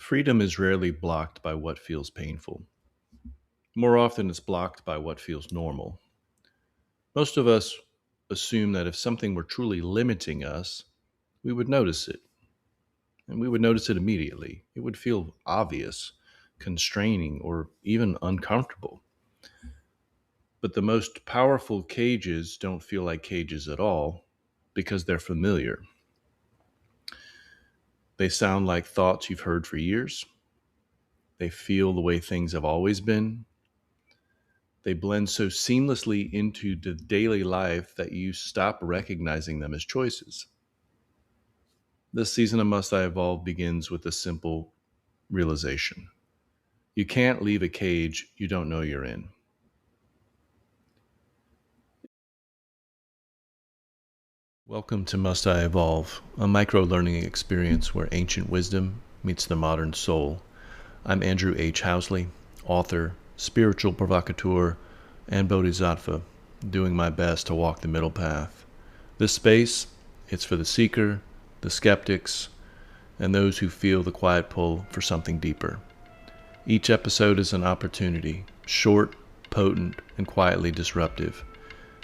Freedom is rarely blocked by what feels painful. More often, it's blocked by what feels normal. Most of us assume that if something were truly limiting us, we would notice it, and we would notice it immediately. It would feel obvious, constraining, or even uncomfortable. But the most powerful cages don't feel like cages at all because they're familiar. They sound like thoughts you've heard for years. They feel the way things have always been. They blend so seamlessly into the daily life that you stop recognizing them as choices. This season of Must I Evolve begins with a simple realization. You can't leave a cage you don't know you're in. Welcome to Must I Evolve, a micro-learning experience where ancient wisdom meets the modern soul. I'm Andrew H. Housley, author, spiritual provocateur, and bodhisattva, doing my best to walk the middle path. This space, it's for the seeker, the skeptics, and those who feel the quiet pull for something deeper. Each episode is an opportunity, short, potent, and quietly disruptive.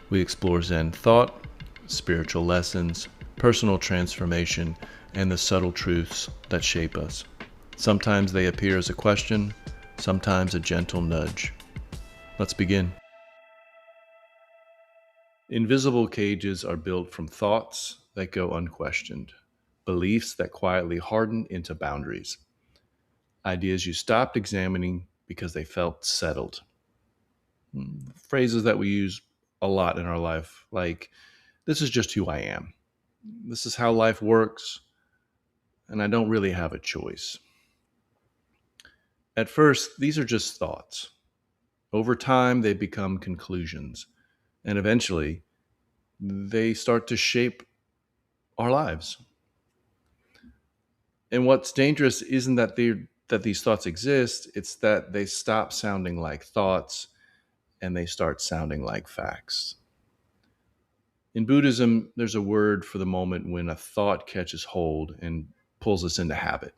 We explore Zen thought, spiritual lessons, personal transformation, and the subtle truths that shape us. Sometimes they appear as a question, sometimes a gentle nudge. Let's begin. Invisible cages are built from thoughts that go unquestioned, beliefs that quietly harden into boundaries, ideas you stopped examining because they felt settled. Phrases that we use a lot in our life, like, this is just who I am. This is how life works, and I don't really have a choice. At first, these are just thoughts. Over time, they become conclusions, and eventually, they start to shape our lives. And what's dangerous isn't that these thoughts exist, it's that they stop sounding like thoughts and they start sounding like facts. In Buddhism, there's a word for the moment when a thought catches hold and pulls us into habit.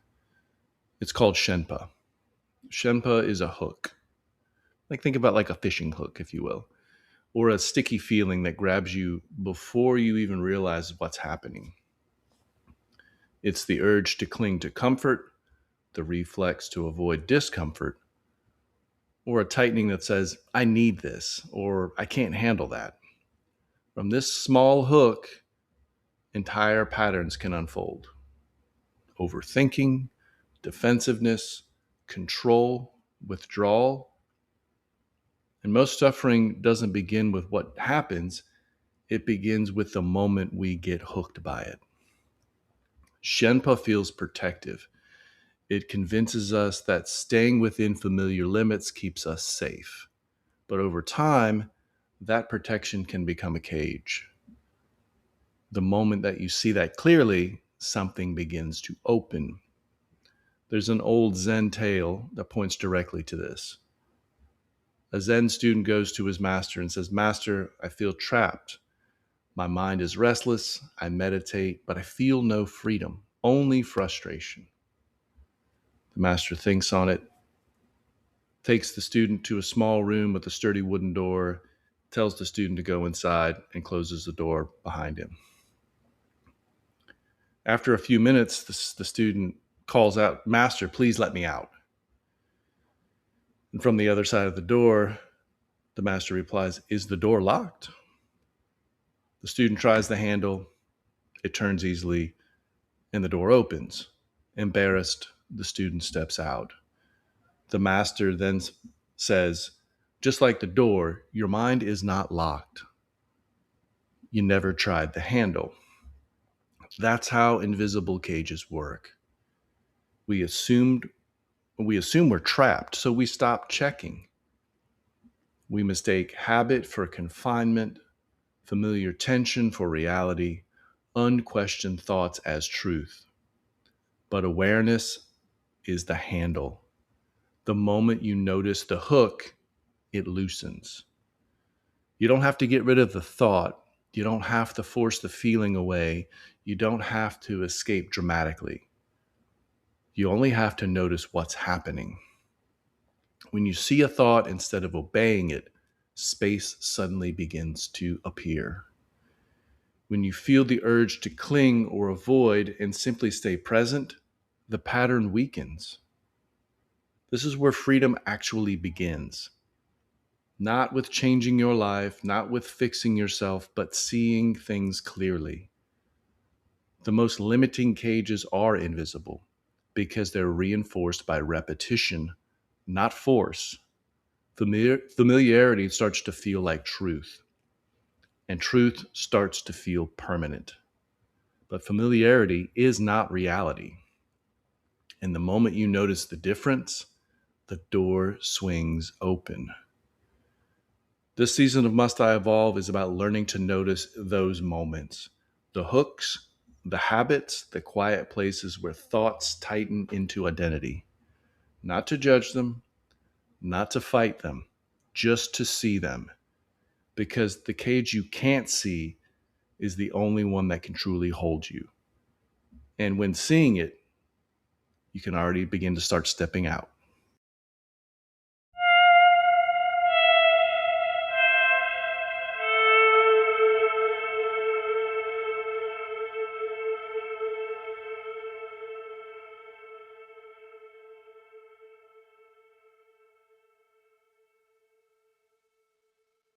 It's called shenpa. Shenpa is a hook. Like, think about like a fishing hook, if you will, or a sticky feeling that grabs you before you even realize what's happening. It's the urge to cling to comfort, the reflex to avoid discomfort, or a tightening that says, I need this, or I can't handle that. From this small hook, entire patterns can unfold. Overthinking, defensiveness, control, withdrawal. And most suffering doesn't begin with what happens, it begins with the moment we get hooked by it. Shenpa feels protective. It convinces us that staying within familiar limits keeps us safe. But over time, that protection can become a cage. The moment that you see that clearly, something begins to open. There's an old Zen tale that points directly to this. A Zen student goes to his master and says, Master, I feel trapped. My mind is restless. I meditate, but I feel no freedom, only frustration. The master thinks on it, takes the student to a small room with a sturdy wooden door, tells the student to go inside, and closes the door behind him. After a few minutes, the student calls out, Master, please let me out. And from the other side of the door, the master replies, Is the door locked? The student tries the handle, it turns easily, and the door opens. Embarrassed, the student steps out. The master then says, just like the door, your mind is not locked. You never tried the handle. That's how invisible cages work. We assume we're trapped, so we stop checking. We mistake habit for confinement, familiar tension for reality, unquestioned thoughts as truth. But awareness is the handle. The moment you notice the hook, it loosens. You don't have to get rid of the thought. You don't have to force the feeling away. You don't have to escape dramatically. You only have to notice what's happening. When you see a thought instead of obeying it, space suddenly begins to appear. When you feel the urge to cling or avoid and simply stay present, the pattern weakens. This is where freedom actually begins. Not with changing your life, not with fixing yourself, but seeing things clearly. The most limiting cages are invisible because they're reinforced by repetition, not force. Familiarity starts to feel like truth, and truth starts to feel permanent. But familiarity is not reality. And the moment you notice the difference, the door swings open. This season of Must I Evolve is about learning to notice those moments, the hooks, the habits, the quiet places where thoughts tighten into identity. Not to judge them, not to fight them, just to see them. Because the cage you can't see is the only one that can truly hold you. And when seeing it, you can already begin to start stepping out.